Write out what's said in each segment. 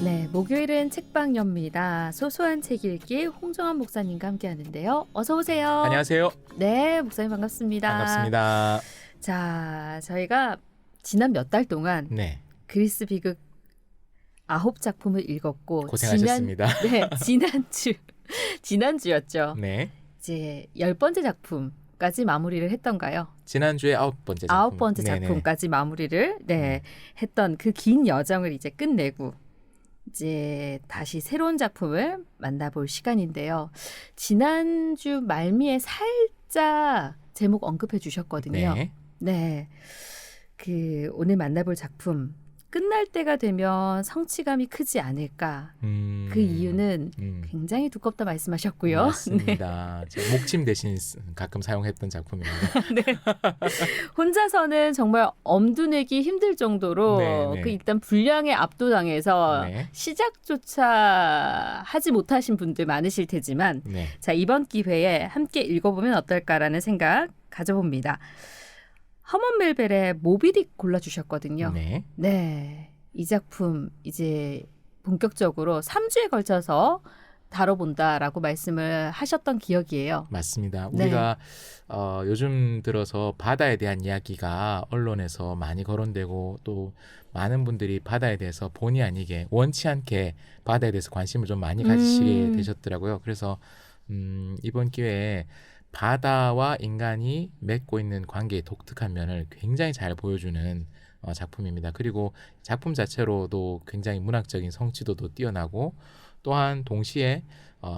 네, 목요일은 책방연입니다. 소소한 책 읽기 홍정한 목사님과 함께하는데요. 어서 오세요. 안녕하세요. 네, 목사님 반갑습니다. 반갑습니다. 자, 저희가 지난 몇 달 동안 네, 그리스 비극 9작품을 읽었고 고생하셨습니다. 지난주였죠. 네, 이제 10번째 작품까지 마무리를 했던가요? 지난주에 9번째 작품. 9번째 네네. 작품까지 마무리를 했던 그 긴 여정을 이제 끝내고 이제 다시 새로운 작품을 만나볼 시간인데요. 지난주 말미에 살짝 제목 언급해 주셨거든요. 네. 네. 오늘 만나볼 작품 끝날 때가 되면 성취감이 크지 않을까. 그 이유는 굉장히 두껍다 말씀하셨고요. 맞습니다. 제가 목침 대신 가끔 사용했던 작품입니다. 네. 혼자서는 정말 엄두내기 힘들 정도로 네. 그 일단 분량에 압도당해서 네. 시작조차 하지 못하신 분들 많으실 테지만 네. 자, 이번 기회에 함께 읽어보면 어떨까라는 생각 가져봅니다. 허먼 멜벨의 모비딕 골라주셨거든요. 네. 네. 이 작품 이제 본격적으로 3주에 걸쳐서 다뤄본다라고 말씀을 하셨던 기억이에요. 맞습니다. 네. 우리가 요즘 들어서 바다에 대한 이야기가 언론에서 많이 거론되고 또 많은 분들이 바다에 대해서 본의 아니게 원치 않게 바다에 대해서 관심을 좀 많이 가지시게 되셨더라고요. 그래서 이번 기회에 바다와 인간이 맺고 있는 관계의 독특한 면을 굉장히 잘 보여주는 작품입니다. 그리고 작품 자체로도 굉장히 문학적인 성취도도 뛰어나고 또한 동시에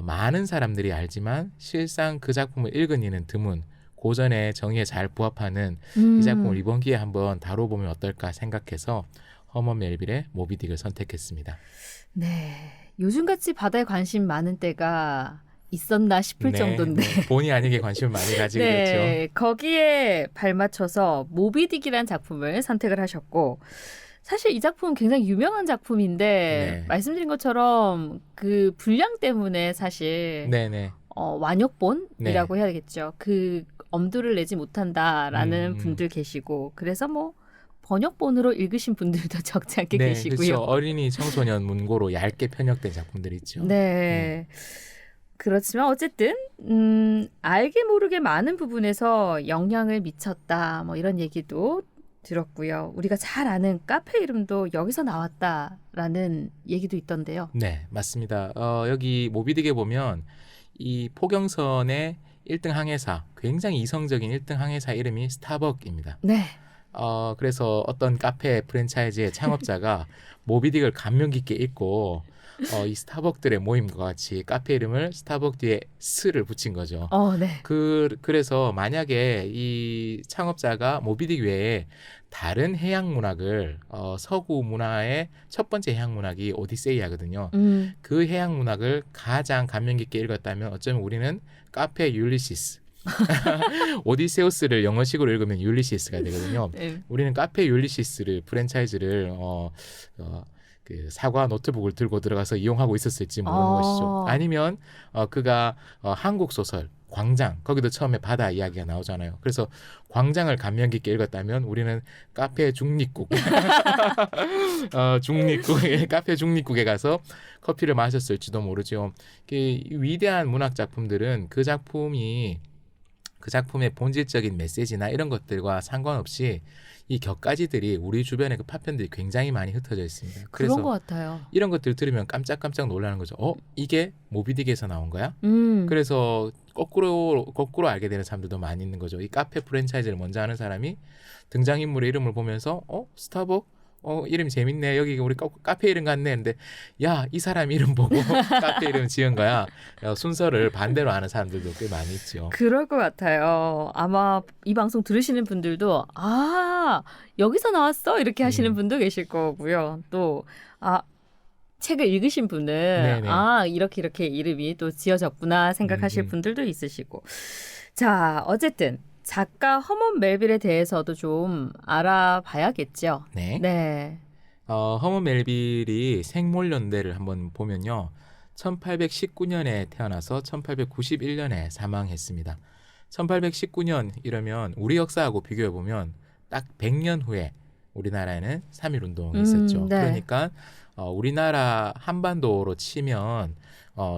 많은 사람들이 알지만 실상 그 작품을 읽은 이는 드문 고전의 정의에 잘 부합하는 이 작품을 이번 기회에 한번 다뤄보면 어떨까 생각해서 허먼 멜빌의 모비딕을 선택했습니다. 네. 요즘같이 바다에 관심 많은 때가 있었나 싶을 정도인데. 네. 본의 아니게 관심을 많이 가지게 됐죠. 네. 거기에 발맞춰서 모비딕이라는 작품을 선택을 하셨고 사실 이 작품은 굉장히 유명한 작품인데 네. 말씀드린 것처럼 그 분량 때문에 사실 네네. 완역본이라고 해야 되겠죠. 그 엄두를 내지 못한다라는 분들 계시고 그래서 뭐 번역본으로 읽으신 분들도 적지 않게 네, 계시고요. 그렇죠. 어린이 청소년 문고로 얇게 편역된 작품들이 있죠. 네. 그렇지만 어쨌든 알게 모르게 많은 부분에서 영향을 미쳤다. 뭐 이런 얘기도 들었고요. 우리가 잘 아는 카페 이름도 여기서 나왔다라는 얘기도 있던데요. 네, 맞습니다. 여기 모비딕에 보면 이 포경선의 1등 항해사, 굉장히 이성적인 1등 항해사 이름이 스타벅입니다. 네. 그래서 어떤 카페 프랜차이즈의 창업자가 모비딕을 감명 깊게 읽고 이 스타벅들의 모임과 같이 카페 이름을 스타벅 뒤에 스를 붙인 거죠. 네. 그래서 만약에 이 창업자가 모비딕 외에 다른 해양 문학을 서구 문화의 첫 번째 해양 문학이 오디세이아거든요. 그 해양 문학을 가장 감명 깊게 읽었다면 어쩌면 우리는 카페 율리시스 오디세우스를 영어식으로 읽으면 율리시스가 되거든요. 네. 우리는 카페 율리시스를 프랜차이즈를 그 사과 노트북을 들고 들어가서 이용하고 있었을지 모르는 것이죠. 아니면 그가 한국 소설 광장, 거기도 처음에 바다 이야기가 나오잖아요. 그래서 광장을 감명 깊게 읽었다면 우리는 카페 중립국 카페 중립국에 가서 커피를 마셨을지도 모르죠. 위대한 문학 작품들은 그 작품의 본질적인 메시지나 이런 것들과 상관없이 이 격가지들이 우리 주변에 그 파편들이 굉장히 많이 흩어져 있습니다. 그래서 그런 것 같아요. 이런 것들을 들으면 깜짝깜짝 놀라는 거죠. 이게 모비딕에서 나온 거야? 그래서 거꾸로 알게 되는 사람들도 많이 있는 거죠. 이 카페 프랜차이즈를 먼저 하는 사람이 등장인물의 이름을 보면서 스타벅? 이름 재밌네. 여기 우리 카페 이름 같네. 근데 야, 이 사람 이름 보고 카페 이름 지은 거야. 순서를 반대로 아는 사람들도 꽤 많이 있죠. 그럴 것 같아요. 아마 이 방송 들으시는 분들도 여기서 나왔어? 이렇게 하시는 분도 계실 거고요. 또 책을 읽으신 분은 네네. 이렇게 이름이 또 지어졌구나 생각하실 분들도 있으시고. 자, 어쨌든 작가 허먼 멜빌에 대해서도 좀 알아봐야겠죠. 네. 허먼 멜빌이 생몰연대를 한번 보면요. 1819년에 태어나서 1891년에 사망했습니다. 1819년 이러면 우리 역사하고 비교해보면 딱 100년 후에 우리나라에는 3.1운동이 있었죠. 네. 그러니까 우리나라 한반도로 치면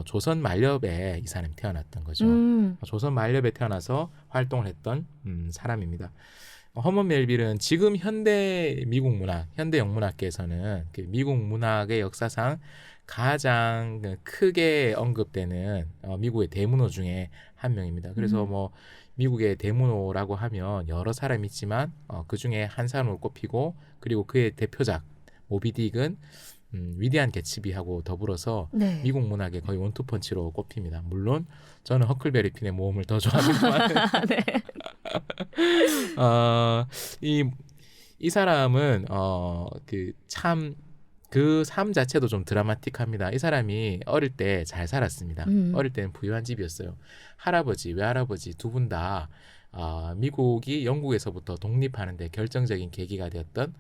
조선 말렵에 이 사람이 태어났던 거죠. 조선 말렵에 태어나서 활동을 했던 사람입니다. 허먼 멜빌은 지금 현대 미국 문학, 현대 영문학계에서는 그 미국 문학의 역사상 가장 크게 언급되는 미국의 대문호 중에 한 명입니다. 그래서 뭐 미국의 대문호라고 하면 여러 사람이 있지만 그 중에 한 사람으로 꼽히고, 그리고 그의 대표작 모비딕은 위대한 개츠비하고 더불어서 네. 미국 문학의 거의 원투펀치로 꼽힙니다. 물론 저는 허클베리 핀의 모험을 더 좋아합니다만 네. 이 사람은 그 삶 자체도 좀 드라마틱합니다. 이 사람이 어릴 때 잘 살았습니다. 어릴 때는 부유한 집이었어요. 할아버지, 외할아버지 두 분 다 미국이 영국에서부터 독립하는데 결정적인 계기가 되었던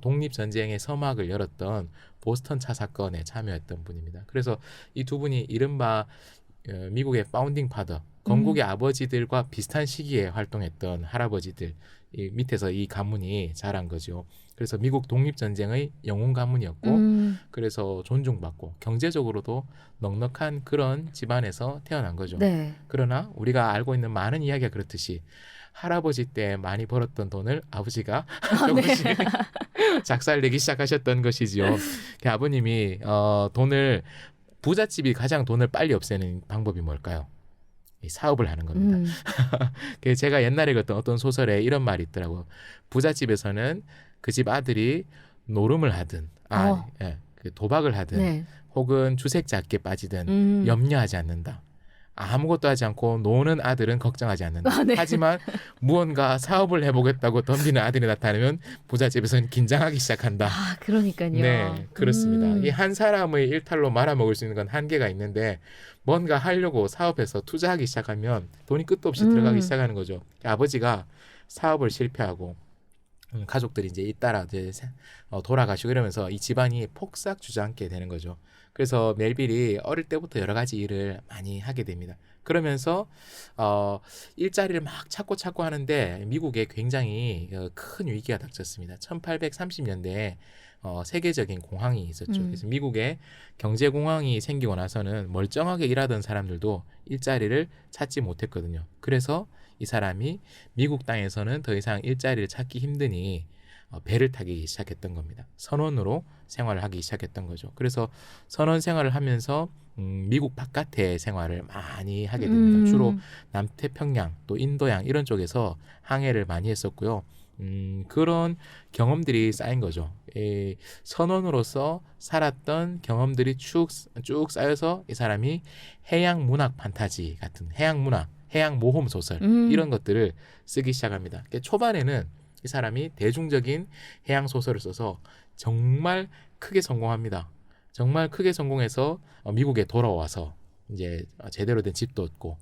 독립전쟁의 서막을 열었던 보스턴 차 사건에 참여했던 분입니다. 그래서 이 두 분이 이른바 미국의 파운딩 파더, 건국의 아버지들과 비슷한 시기에 활동했던 할아버지들, 이 밑에서 이 가문이 자란 거죠. 그래서 미국 독립전쟁의 영웅 가문이었고, 그래서 존중받고 경제적으로도 넉넉한 그런 집안에서 태어난 거죠. 네. 그러나 우리가 알고 있는 많은 이야기가 그렇듯이 할아버지 때 많이 벌었던 돈을 아버지가 조금씩 작살내기 시작하셨던 것이지요. 그 아버님이 돈을, 부잣집이 가장 돈을 빨리 없애는 방법이 뭘까요? 이 사업을 하는 겁니다. 제가 옛날에 읽었던 어떤 소설에 이런 말이 있더라고요. 부잣집에서는 그 집 아들이 노름을 하든 그 도박을 하든 네. 혹은 주색잡기에 빠지든 염려하지 않는다. 아무것도 하지 않고 노는 아들은 걱정하지 않는다. 네. 하지만 무언가 사업을 해보겠다고 덤비는 아들이 나타나면 부잣집에서는 긴장하기 시작한다. 그러니까요. 네, 그렇습니다. 이 한 사람의 일탈로 말아먹을 수 있는 건 한계가 있는데, 뭔가 하려고 사업해서 투자하기 시작하면 돈이 끝도 없이 들어가기 시작하는 거죠. 아버지가 사업을 실패하고 가족들이 이제 잇따라 이제 돌아가시고 이러면서 이 집안이 폭삭 주저앉게 되는 거죠. 그래서 멜빌이 어릴 때부터 여러 가지 일을 많이 하게 됩니다. 그러면서 일자리를 막 찾고 하는데 미국에 굉장히 큰 위기가 닥쳤습니다. 1830년대에 세계적인 공황이 있었죠. 그래서 미국에 경제 공황이 생기고 나서는 멀쩡하게 일하던 사람들도 일자리를 찾지 못했거든요. 그래서 이 사람이 미국 땅에서는 더 이상 일자리를 찾기 힘드니 배를 타기 시작했던 겁니다. 선원으로 생활을 하기 시작했던 거죠. 그래서 선원 생활을 하면서 미국 바깥의 생활을 많이 하게 됩니다. 주로 남태평양 또 인도양 이런 쪽에서 항해를 많이 했었고요. 그런 경험들이 쌓인 거죠. 선원으로서 살았던 경험들이 쭉 쌓여서 이 사람이 해양 문학 판타지 같은 해양 문학, 해양 모험 소설 이런 것들을 쓰기 시작합니다. 초반에는 이 사람이 대중적인 해양 소설을 써서 정말 크게 성공합니다. 정말 크게 성공해서 미국에 돌아와서 이제 제대로 된 집도 얻고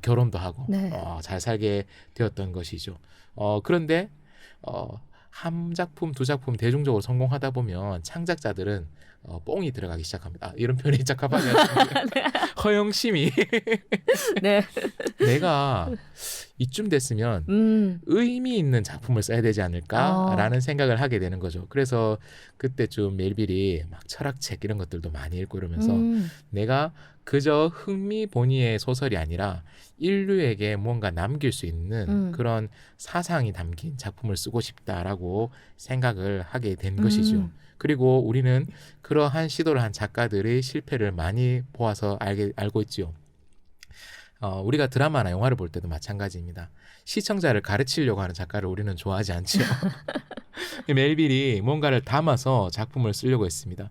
결혼도 하고 네. 잘 살게 되었던 것이죠. 그런데 한 작품, 두 작품 대중적으로 성공하다 보면 창작자들은 뽕이 들어가기 시작합니다. 이런 표현이 적합하지 않습니까? 허영심이 네. 내가 이쯤 됐으면 의미 있는 작품을 써야 되지 않을까라는 생각을 하게 되는 거죠. 그래서 그때쯤 멜빌이 막 철학책 이런 것들도 많이 읽고 이러면서 내가 그저 흥미본의의 소설이 아니라 인류에게 뭔가 남길 수 있는 그런 사상이 담긴 작품을 쓰고 싶다라고 생각을 하게 된 것이죠. 그리고 우리는 그러한 시도를 한 작가들의 실패를 많이 보아서 알고 있지요. 우리가 드라마나 영화를 볼 때도 마찬가지입니다. 시청자를 가르치려고 하는 작가를 우리는 좋아하지 않죠. 멜빌이 뭔가를 담아서 작품을 쓰려고 했습니다.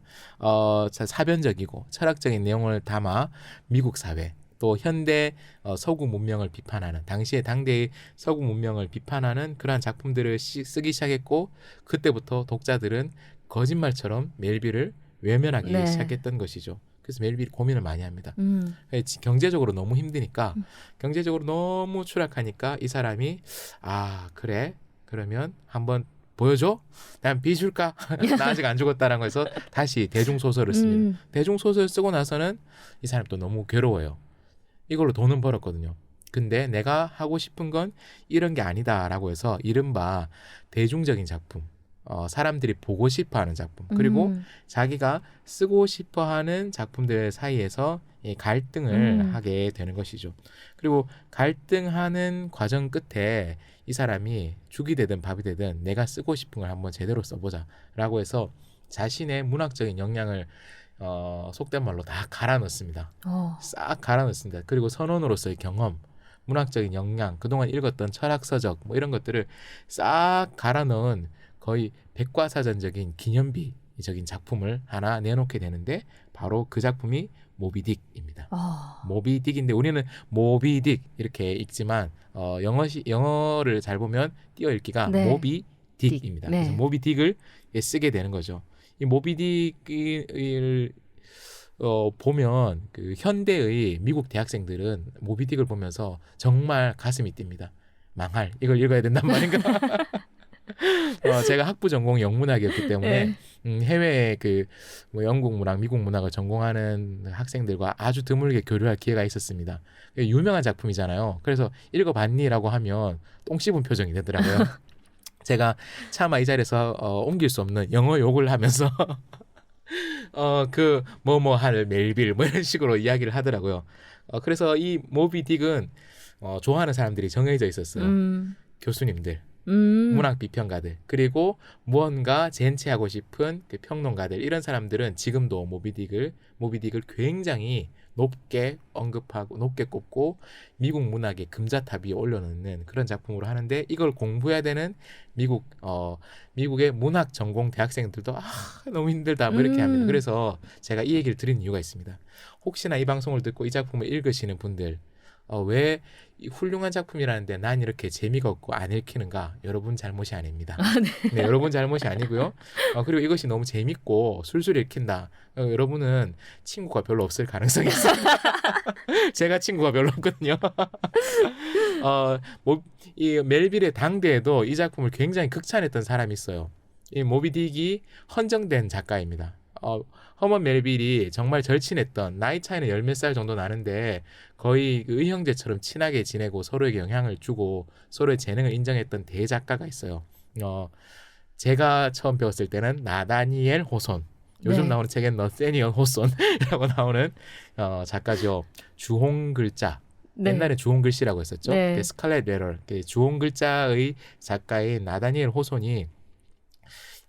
사변적이고 철학적인 내용을 담아 미국 사회 또 현대 서구 문명을 비판하는 당대의 서구 문명을 비판하는 그러한 작품들을 쓰기 시작했고, 그때부터 독자들은 거짓말처럼 멜빌을 외면하기 시작했던 것이죠. 그래서 멜빌이 고민을 많이 합니다. 경제적으로 너무 힘드니까, 경제적으로 너무 추락하니까 이 사람이 그래 그러면 한번 보여줘? 난 빚줄까? 나 아직 안 죽었다라는 거에서 다시 대중소설을 씁니다. 대중소설 쓰고 나서는 이 사람 또 너무 괴로워요. 이걸로 돈은 벌었거든요. 근데 내가 하고 싶은 건 이런 게 아니다라고 해서 이른바 대중적인 작품, 사람들이 보고 싶어하는 작품 그리고 자기가 쓰고 싶어하는 작품들 사이에서 이 갈등을 하게 되는 것이죠. 그리고 갈등하는 과정 끝에 이 사람이 죽이 되든 밥이 되든 내가 쓰고 싶은 걸 한번 제대로 써보자라고 해서 자신의 문학적인 역량을 속된 말로 다 갈아 넣습니다. 싹 갈아 넣습니다. 그리고 선원으로서의 경험, 문학적인 역량, 그동안 읽었던 철학 서적 뭐 이런 것들을 싹 갈아 넣은 거의 백과사전적인 기념비적인 작품을 하나 내놓게 되는데 바로 그 작품이 모비딕입니다. 모비딕인데 우리는 모비딕 이렇게 읽지만 영어를 잘 보면 띄어 읽기가 네. 모비딕입니다. 네. 그래서 모비딕을 쓰게 되는 거죠. 이 모비딕을 보면 그 현대의 미국 대학생들은 모비딕을 보면서 정말 가슴이 뜁니다. 망할 이걸 읽어야 된단 말인가? 제가 학부 전공이 영문학이었기 때문에 해외에 뭐 영국 문학, 미국 문학을 전공하는 학생들과 아주 드물게 교류할 기회가 있었습니다. 유명한 작품이잖아요. 그래서 읽어봤니라고 하면 똥 씹은 표정이 되더라고요. 제가 차마 이 자리에서 옮길 수 없는 영어 욕을 하면서 뭐뭐 할 멜빌 뭐 이런 식으로 이야기를 하더라고요. 그래서 이 모비딕은 좋아하는 사람들이 정해져 있었어요. 교수님들, 문학 비평가들, 그리고 무언가 젠체하고 싶은 그 평론가들, 이런 사람들은 지금도 모비딕을 굉장히 높게 언급하고 높게 꼽고 미국 문학의 금자탑 위에 올려놓는 그런 작품으로 하는데, 이걸 공부해야 되는 미국의 문학 전공 대학생들도 너무 힘들다 뭐 이렇게 합니다. 그래서 제가 이 얘기를 드린 이유가 있습니다. 혹시나 이 방송을 듣고 이 작품을 읽으시는 분들, 왜 훌륭한 작품이라는데 난 이렇게 재미가 없고 안 읽히는가? 여러분 잘못이 아닙니다. 네, 여러분 잘못이 아니고요. 그리고 이것이 너무 재밌고 술술 읽힌다. 여러분은 친구가 별로 없을 가능성이 있습니다. 제가 친구가 별로 없거든요. 이 멜빌의 당대에도 이 작품을 굉장히 극찬했던 사람이 있어요. 이 모비딕이 헌정된 작가입니다. 허먼 멜빌이 정말 절친했던, 나이 차이는 열 몇 살 정도 나는데 거의 의형제처럼 친하게 지내고 서로에게 영향을 주고 서로의 재능을 인정했던 대작가가 있어요. 제가 처음 배웠을 때는 나다니엘 호손, 요즘 나오는 책엔 너세니얼 호손이라고 나오는 작가죠. 주홍글자, 옛날에 주홍글씨라고 했었죠. 스칼렛 레럴, 주홍글자의 작가인 나다니엘 호손이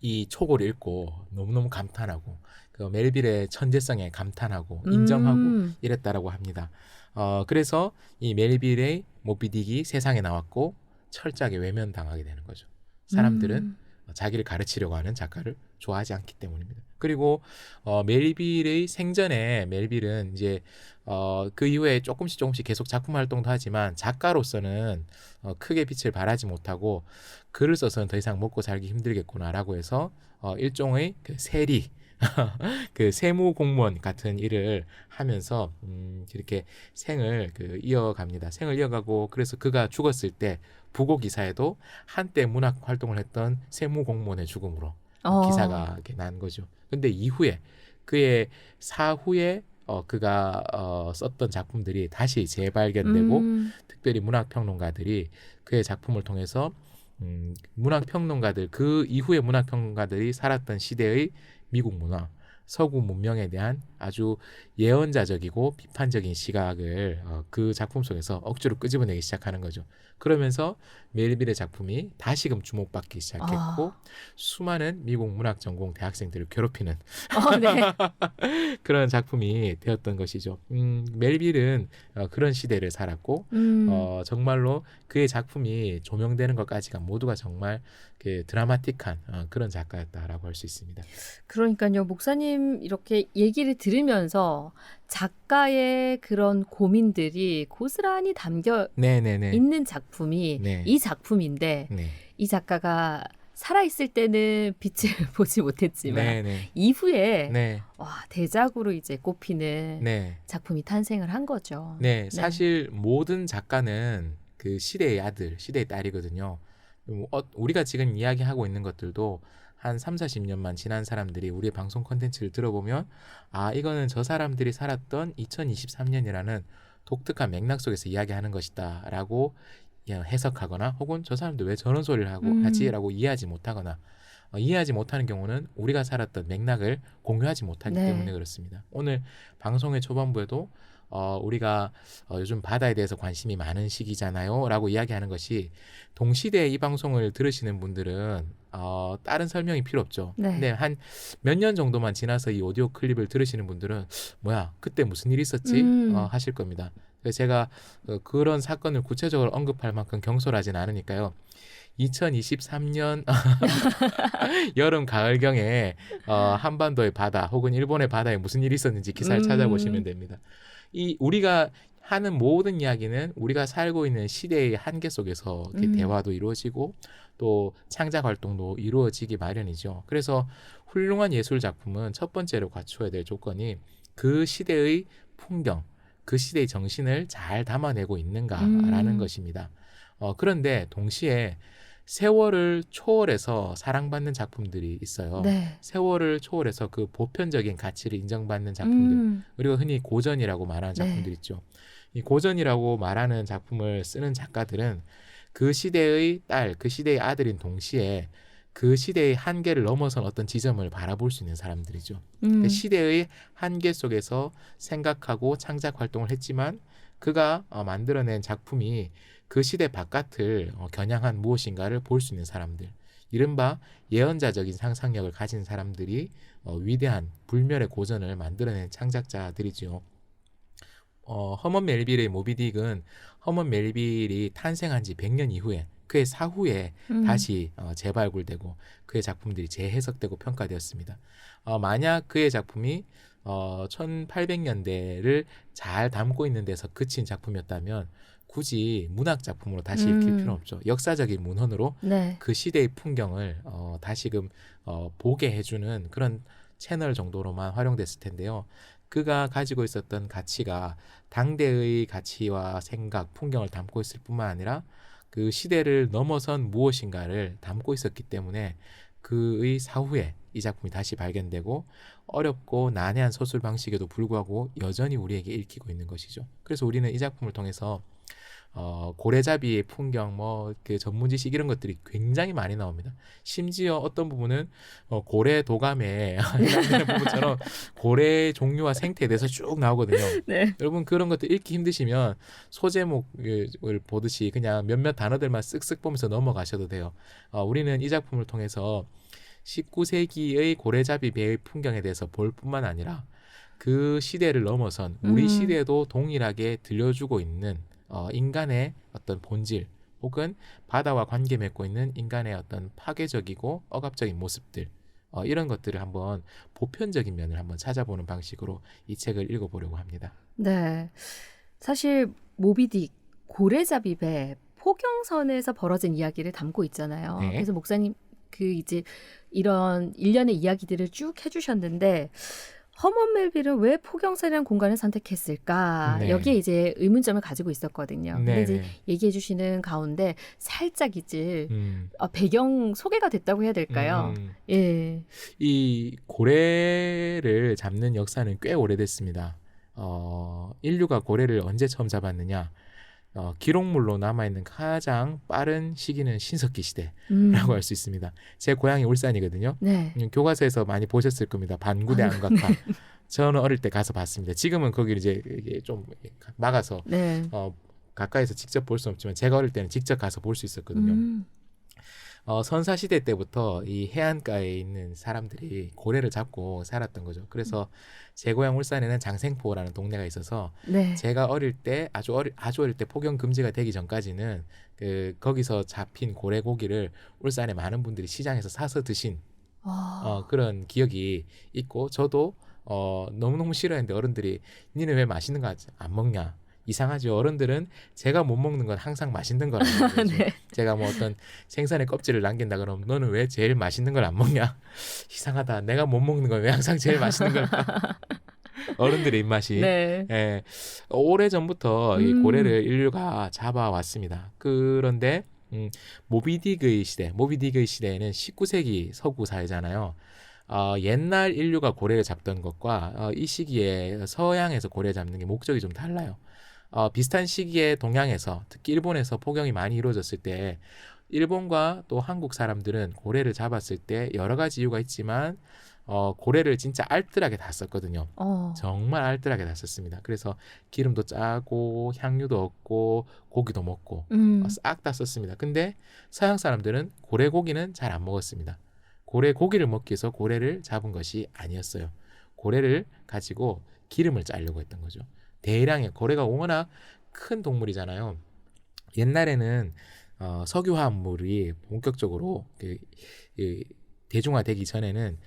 이 촉을 읽고 너무너무 감탄하고 멜빌의 천재성에 감탄하고 인정하고 이랬다라고 합니다. 그래서 이 멜빌의 모비딕이 세상에 나왔고 철저하게 외면당하게 되는 거죠. 사람들은 자기를 가르치려고 하는 작가를 좋아하지 않기 때문입니다. 그리고 멜빌의 생전에 멜빌은 이제 그 이후에 조금씩 계속 작품 활동도 하지만 작가로서는 크게 빛을 발하지 못하고 글을 써서는 더 이상 먹고 살기 힘들겠구나라고 해서 일종의 그 세리 그 세무 공무원 같은 일을 하면서 이렇게 생을 이어갑니다. 생을 이어가고, 그래서 그가 죽었을 때 부고 기사에도 한때 문학 활동을 했던 세무 공무원의 죽음으로 기사가 이렇게 난 거죠. 근데 이후에 그의 사후에 그가 썼던 작품들이 다시 재발견되고 특별히 문학평론가들이 그의 작품을 통해서 문학평론가들, 그 이후에 문학평론가들이 살았던 시대의 미국 문화, 서구 문명에 대한 아주 예언자적이고 비판적인 시각을 그 작품 속에서 억지로 끄집어내기 시작하는 거죠. 그러면서 멜빌의 작품이 다시금 주목받기 시작했고 수많은 미국 문학 전공 대학생들을 괴롭히는 그런 작품이 되었던 것이죠. 멜빌은 그런 시대를 살았고 정말로 그의 작품이 조명되는 것까지가 모두가 정말 드라마틱한 그런 작가였다라고 할 수 있습니다. 그러니까요, 목사님 이렇게 얘기를 들으면서 작가의 그런 고민들이 고스란히 담겨 있는 작품이 이 작품인데 이 작가가 살아있을 때는 빛을 보지 못했지만 이후에 대작으로 이제 꼽히는 작품이 탄생을 한 거죠. 사실 모든 작가는 그 시대의 아들, 시대의 딸이거든요. 우리가 지금 이야기하고 있는 것들도 한 30-40년만 지난 사람들이 우리의 방송 콘텐츠를 들어보면 이거는 저 사람들이 살았던 2023년이라는 독특한 맥락 속에서 이야기하는 것이다 라고 해석하거나, 혹은 저 사람들 왜 저런 소리를 하지? 라고 이해하지 못하거나 이해하지 못하는 경우는 우리가 살았던 맥락을 공유하지 못하기 네. 때문에 그렇습니다. 오늘 방송의 초반부에도 우리가 요즘 바다에 대해서 관심이 많은 시기잖아요 라고 이야기하는 것이 동시대에 이 방송을 들으시는 분들은 다른 설명이 필요 없죠. 네. 근데 한 몇 년 정도만 지나서 이 오디오 클립을 들으시는 분들은 뭐야 그때 무슨 일이 있었지 하실 겁니다. 그래서 제가 그런 사건을 구체적으로 언급할 만큼 경솔하진 않으니까요. 2023년 여름 가을경에 한반도의 바다 혹은 일본의 바다에 무슨 일이 있었는지 기사를 찾아보시면 됩니다. 이 우리가 하는 모든 이야기는 우리가 살고 있는 시대의 한계 속에서 이렇게 대화도 이루어지고 또 창작 활동도 이루어지기 마련이죠. 그래서 훌륭한 예술 작품은 첫 번째로 갖추어야 될 조건이 그 시대의 풍경, 그 시대의 정신을 잘 담아내고 있는가라는 것입니다. 그런데 동시에 세월을 초월해서 사랑받는 작품들이 있어요. 네. 세월을 초월해서 그 보편적인 가치를 인정받는 작품들, 그리고 흔히 고전이라고 말하는 작품들 있죠. 이 고전이라고 말하는 작품을 쓰는 작가들은 그 시대의 딸, 그 시대의 아들인 동시에 그 시대의 한계를 넘어선 어떤 지점을 바라볼 수 있는 사람들이죠. 그 시대의 한계 속에서 생각하고 창작 활동을 했지만 그가 만들어낸 작품이 그 시대 바깥을 겨냥한 무엇인가를 볼 수 있는 사람들, 이른바 예언자적인 상상력을 가진 사람들이 위대한 불멸의 고전을 만들어낸 창작자들이지요. 허먼 멜빌의 모비딕은 허먼 멜빌이 탄생한 지 100년 이후에 그의 사후에 다시 재발굴되고 그의 작품들이 재해석되고 평가되었습니다. 만약 그의 작품이 1800년대를 잘 담고 있는 데서 그친 작품이었다면 굳이 문학 작품으로 다시 읽힐 필요는 없죠. 역사적인 문헌으로 네. 그 시대의 풍경을 다시금 보게 해주는 그런 채널 정도로만 활용됐을 텐데요. 그가 가지고 있었던 가치가 당대의 가치와 생각, 풍경을 담고 있을 뿐만 아니라 그 시대를 넘어선 무엇인가를 담고 있었기 때문에 그의 사후에 이 작품이 다시 발견되고 어렵고 난해한 서술 방식에도 불구하고 여전히 우리에게 읽히고 있는 것이죠. 그래서 우리는 이 작품을 통해서 고래잡이의 풍경, 그 전문 지식 이런 것들이 굉장히 많이 나옵니다. 심지어 어떤 부분은 고래 도감에 해당되는 부분처럼 고래 종류와 생태에 대해서 쭉 나오거든요. 네. 여러분 그런 것들 읽기 힘드시면 소제목을 보듯이 그냥 몇몇 단어들만 쓱쓱 보면서 넘어가셔도 돼요. 우리는 이 작품을 통해서 19세기의 고래잡이 배의 풍경에 대해서 볼 뿐만 아니라 그 시대를 넘어선 우리 시대에도 동일하게 들려주고 있는 인간의 어떤 본질 혹은 바다와 관계 맺고 있는 인간의 어떤 파괴적이고 억압적인 모습들 이런 것들을 한번 보편적인 면을 한번 찾아보는 방식으로 이 책을 읽어보려고 합니다. 네. 사실 모비딕 고래잡이 배 포경선에서 벌어진 이야기를 담고 있잖아요. 네. 그래서 목사님 이제 이런 일련의 이야기들을 쭉 해주셨는데 허먼 멜빌은 왜 포경선이라는 공간을 선택했을까? 네. 여기에 이제 의문점을 가지고 있었거든요. 근데 네, 이제 네. 얘기해 주시는 가운데 살짝 이제 음, 배경 소개가 됐다고 해야 될까요? 예. 이 고래를 잡는 역사는 꽤 오래됐습니다. 인류가 고래를 언제 처음 잡았느냐? 기록물로 남아있는 가장 빠른 시기는 신석기 시대라고 할 수 있습니다. 제 고향이 울산이거든요. 네. 교과서에서 많이 보셨을 겁니다. 반구대 안각화. 저는 어릴 때 가서 봤습니다. 지금은 거기를 이제 이게 좀 막아서 네. 가까이서 직접 볼 수는 없지만 제가 어릴 때는 직접 가서 볼 수 있었거든요. 선사시대 때부터 이 해안가에 있는 사람들이 고래를 잡고 살았던 거죠. 그래서 제 고향 울산에는 장생포라는 동네가 있어서 네. 제가 어릴 때 아주 어릴 때 폭염 금지가 되기 전까지는 거기서 잡힌 고래 고기를 울산에 많은 분들이 시장에서 사서 드신 그런 기억이 있고 저도 너무너무 싫어했는데 어른들이 니는 왜 맛있는 거 안 먹냐? 이상하지. 어른들은 제가 못 먹는 건 항상 맛있는 거라고 그러죠. 네. 제가 뭐 어떤 생선의 껍질을 남긴다 그러면 너는 왜 제일 맛있는 걸 안 먹냐? 이상하다. 내가 못 먹는 건 왜 항상 제일 맛있는 걸까? 어른들의 입맛이. 네. 예, 오래전부터 이 고래를 인류가 잡아왔습니다. 그런데 모비딕의 시대에는 19세기 서구 사회잖아요. 옛날 인류가 고래를 잡던 것과 이 시기에 서양에서 고래 잡는 게 목적이 좀 달라요. 비슷한 시기에 동양에서 특히 일본에서 포경이 많이 이루어졌을 때 일본과 또 한국 사람들은 고래를 잡았을 때 여러 가지 이유가 있지만 고래를 진짜 알뜰하게 다 썼거든요. 정말 알뜰하게 다 썼습니다. 그래서 기름도 짜고 향유도 없고 고기도 먹고 싹 다 썼습니다. 근데 서양 사람들은 고래 고기는 잘 안 먹었습니다. 고래 고기를 먹기 위해서 고래를 잡은 것이 아니었어요. 고래를 가지고 기름을 짜려고 했던 거죠. 대량의 고래가 워낙 큰 동물이잖아요. 옛날에는 석유화합물이 본격적으로 대중화되기 전에는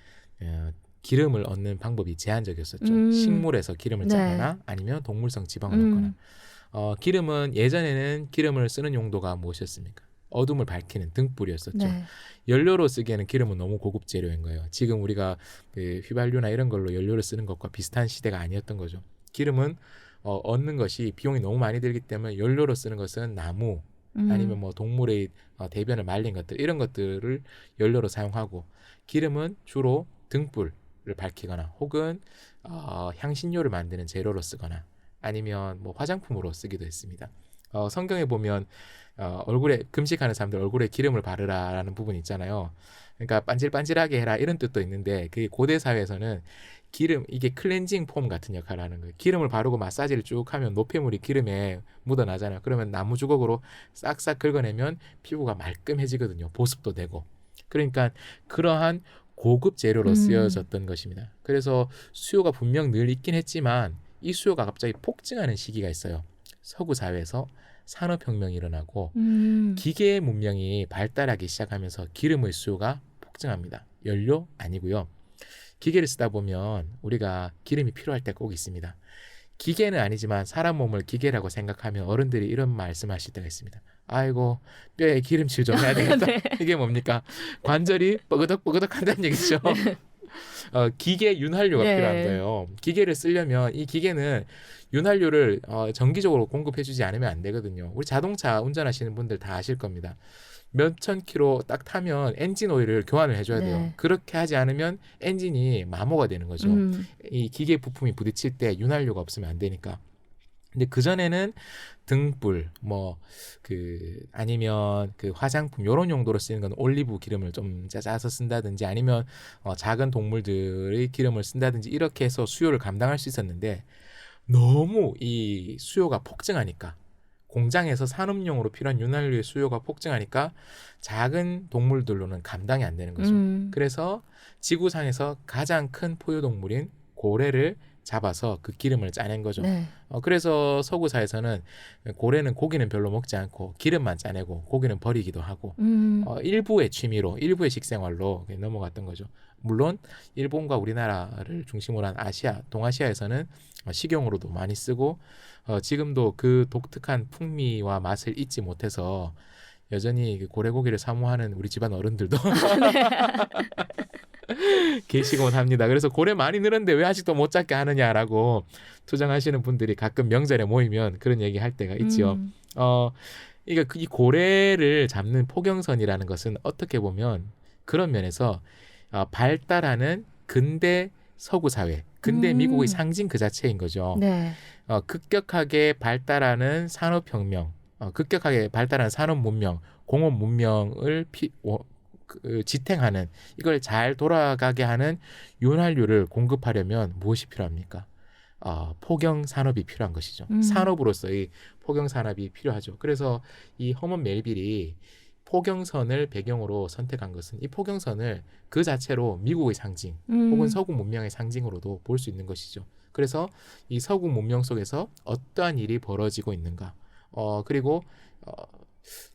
기름을 얻는 방법이 제한적이었었죠. 식물에서 기름을 네. 짜거나 아니면 동물성 지방을 얻거나. 기름은 예전에는 기름을 쓰는 용도가 무엇이었습니까? 어둠을 밝히는 등불이었었죠. 네. 연료로 쓰기에는 기름은 너무 고급 재료인 거예요. 지금 우리가 그 휘발유나 이런 걸로 연료를 쓰는 것과 비슷한 시대가 아니었던 거죠. 기름은 얻는 것이 비용이 너무 많이 들기 때문에 연료로 쓰는 것은 나무 아니면 뭐 동물의 대변을 말린 것들 이런 것들을 연료로 사용하고 기름은 주로 등불을 밝히거나 혹은 향신료를 만드는 재료로 쓰거나 아니면 뭐 화장품으로 쓰기도 했습니다. 성경에 보면 얼굴에 금식하는 사람들 얼굴에 기름을 바르라라는 부분이 있잖아요. 그러니까 반질반질하게 해라 이런 뜻도 있는데 그게 고대 사회에서는 기름 이게 클렌징 폼 같은 역할을 하는 거예요. 기름을 바르고 마사지를 쭉 하면 노폐물이 기름에 묻어나잖아요. 그러면 나무 주걱으로 싹싹 긁어내면 피부가 말끔해지거든요. 보습도 되고. 그러니까 그러한 고급 재료로 쓰여졌던 것입니다. 그래서 수요가 분명 늘 있긴 했지만 이 수요가 갑자기 폭증하는 시기가 있어요. 서구 사회에서 산업혁명이 일어나고 기계 문명이 발달하기 시작하면서 기름의 수요가 폭증합니다. 연료 아니고요. 기계를 쓰다 보면 우리가 기름이 필요할 때가 꼭 있습니다. 기계는 아니지만 사람 몸을 기계라고 생각하면 어른들이 이런 말씀하실 때가 있습니다. 아이고 뼈에 기름칠 좀 해야 되겠다. 네. 이게 뭡니까? 관절이 뻐그덕뻐그덕 한다는 얘기죠. 기계 윤활유가 네. 필요한 거예요. 기계를 쓰려면 이 기계는 윤활유를 정기적으로 공급해주지 않으면 안 되거든요. 우리 자동차 운전하시는 분들 다 아실 겁니다. 몇천 킬로 딱 타면 엔진 오일을 교환을 해줘야 돼요. 네. 그렇게 하지 않으면 엔진이 마모가 되는 거죠. 이 기계 부품이 부딪힐 때 윤활유가 없으면 안 되니까. 근데 그 전에는 등불, 아니면 그 화장품 이런 용도로 쓰이는 건 올리브 기름을 좀 짜서 쓴다든지 아니면 작은 동물들의 기름을 쓴다든지 이렇게 해서 수요를 감당할 수 있었는데 너무 이 수요가 폭증하니까 공장에서 산업용으로 필요한 윤활유의 수요가 폭증하니까 작은 동물들로는 감당이 안 되는 거죠. 그래서 지구상에서 가장 큰 포유동물인 고래를 잡아서 그 기름을 짜낸 거죠. 네. 그래서 서구사에서는 고래는 고기는 별로 먹지 않고 기름만 짜내고 고기는 버리기도 하고 일부의 취미로 일부의 식생활로 넘어갔던 거죠. 물론 일본과 우리나라를 중심으로 한 아시아, 동아시아에서는 식용으로도 많이 쓰고 지금도 그 독특한 풍미와 맛을 잊지 못해서 여전히 고래고기를 사모하는 우리 집안 어른들도 계시곤 합니다. 그래서 고래 많이 늘었는데 왜 아직도 못 잡게 하느냐라고 투정하시는 분들이 가끔 명절에 모이면 그런 얘기 할 때가 있지요. 그러니까 이 고래를 잡는 포경선이라는 것은 어떻게 보면 그런 면에서 발달하는 근대 서구 사회, 근대 미국의 상징 그 자체인 거죠. 네. 급격하게 발달하는 산업혁명, 급격하게 발달하는 산업 문명, 공업 문명을 지탱하는 이걸 잘 돌아가게 하는 윤활유를 공급하려면 무엇이 필요합니까? 포경 산업이 필요한 것이죠. 산업으로서의 포경 산업이 필요하죠. 그래서 이 허먼 멜빌이 포경선을 배경으로 선택한 것은 이 포경선을 그 자체로 미국의 상징 혹은 서구 문명의 상징으로도 볼 수 있는 것이죠. 그래서 이 서구 문명 속에서 어떠한 일이 벌어지고 있는가. 그리고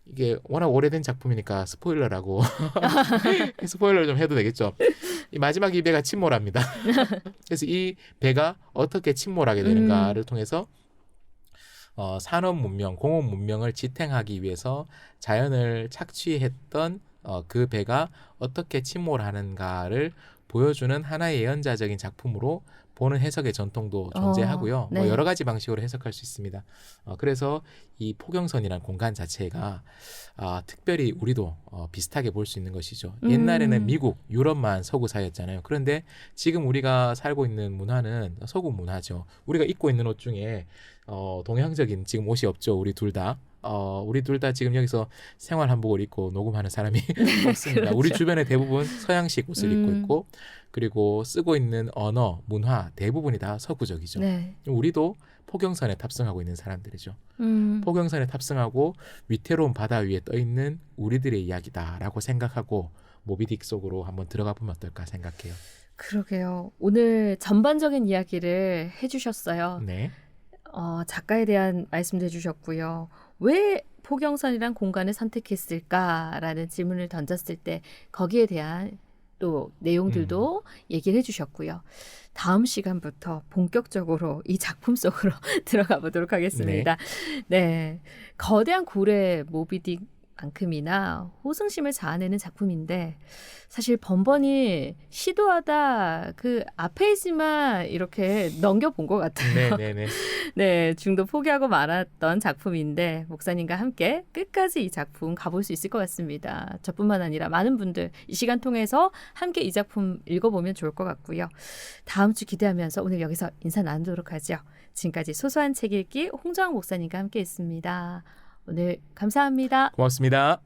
이게 워낙 오래된 작품이니까 스포일러라고 스포일러를 좀 해도 되겠죠. 이 마지막 이 배가 침몰합니다. 그래서 이 배가 어떻게 침몰하게 되는가를 통해서 산업 문명, 공업 문명을 지탱하기 위해서 자연을 착취했던 그 배가 어떻게 침몰하는가를 보여주는 하나의 예언자적인 작품으로 보는 해석의 전통도 존재하고요. 네. 뭐 여러 가지 방식으로 해석할 수 있습니다. 그래서 이 포경선이라는 공간 자체가 특별히 우리도 비슷하게 볼 수 있는 것이죠. 옛날에는 미국, 유럽만 서구 사회였잖아요. 그런데 지금 우리가 살고 있는 문화는 서구 문화죠. 우리가 입고 있는 옷 중에 동양적인 지금 옷이 없죠. 우리 둘 다. 우리 둘 다 지금 여기서 생활 한복을 입고 녹음하는 사람이 없습니다. 그렇죠. 우리 주변에 대부분 서양식 옷을 입고 있고 그리고 쓰고 있는 언어, 문화 대부분이 다 서구적이죠. 네. 우리도 포경선에 탑승하고 있는 사람들이죠. 음. 포경선에 탑승하고 위태로운 바다 위에 떠 있는 우리들의 이야기다라고 생각하고 모비딕 속으로 한번 들어가 보면 어떨까 생각해요. 그러게요. 오늘 전반적인 이야기를 해주셨어요. 네. 작가에 대한 말씀도 해주셨고요. 왜 포경선이란 공간을 선택했을까라는 질문을 던졌을 때 거기에 대한 또 내용들도 얘기를 해주셨고요. 다음 시간부터 본격적으로 이 작품 속으로 들어가 보도록 하겠습니다. 네, 거대한 고래 모비딕만큼이나 호승심을 자아내는 작품인데 사실 번번이 시도하다 그 앞에 있지만 이렇게 넘겨본 것 같아요. 네네네. 네, 중도 포기하고 말았던 작품인데 목사님과 함께 끝까지 이 작품 가볼 수 있을 것 같습니다. 저뿐만 아니라 많은 분들 이 시간 통해서 함께 이 작품 읽어보면 좋을 것 같고요. 다음 주 기대하면서 오늘 여기서 인사 나누도록 하죠. 지금까지 소소한 책 읽기 홍정학 목사님과 함께 했습니다. 오늘 감사합니다. 고맙습니다.